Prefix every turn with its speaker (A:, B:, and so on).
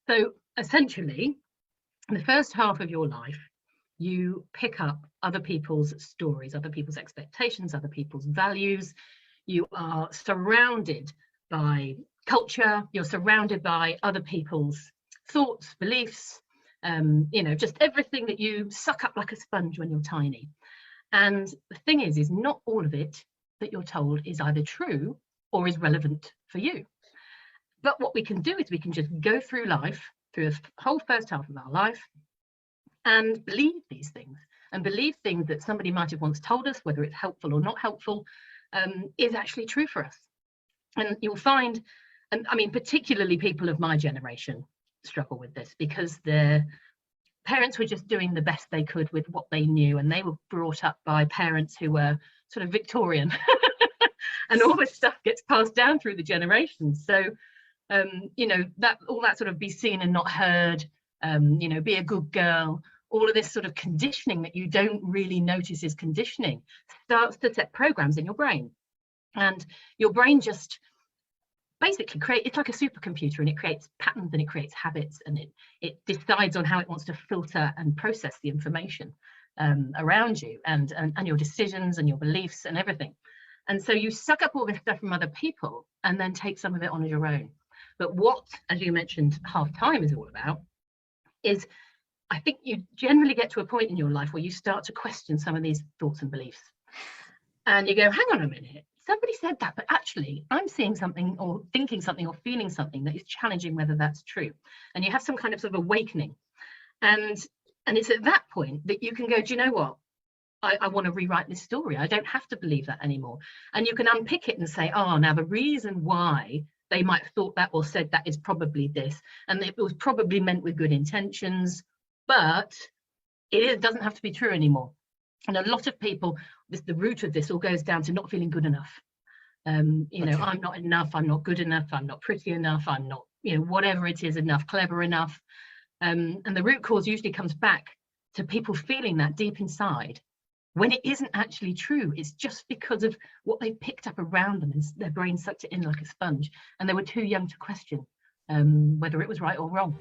A: So essentially, in the first half of your life, you pick up other people's stories, other people's expectations, other people's values. You are surrounded by culture, you're surrounded by other people's thoughts, beliefs, just everything that you suck up like a sponge when you're tiny. And the thing is not all of it that you're told is either true or is relevant for you. But what we can do is we can just go through life, through the whole first half of our life, and believe these things, and believe things that somebody might have once told us, whether it's helpful or not helpful, is actually true for us. And you'll find, and I mean, particularly people of my generation struggle with this because their parents were just doing the best they could with what they knew, and they were brought up by parents who were sort of Victorian. And all this stuff gets passed down through the generations. So that all that sort of be seen and not heard, be a good girl, all of this sort of conditioning that you don't really notice is conditioning starts to set programs in your brain. And your brain just basically it's like a supercomputer, and it creates patterns and it creates habits, and it decides on how it wants to filter and process the information around you, and your decisions and your beliefs and everything. And so you suck up all this stuff from other people and then take some of it on as your own. But what, as you mentioned, half time is all about is, I think you generally get to a point in your life where you start to question some of these thoughts and beliefs. And you go, hang on a minute, somebody said that, but actually I'm seeing something or thinking something or feeling something that is challenging whether that's true. And you have some kind of sort of awakening. And it's at that point that you can go, do you know what? I want to rewrite this story. I don't have to believe that anymore. And you can unpick it and say, oh, now the reason why they might have thought that or said that is probably this. And it was probably meant with good intentions, but it doesn't have to be true anymore. And a lot of people, the root of this all goes down to not feeling good enough. I'm not enough, I'm not good enough, I'm not pretty enough, I'm not, whatever it is, enough, clever enough. And the root cause usually comes back to people feeling that deep inside, when it isn't actually true. It's just because of what they picked up around them, and their brain sucked it in like a sponge, and they were too young to question whether it was right or wrong.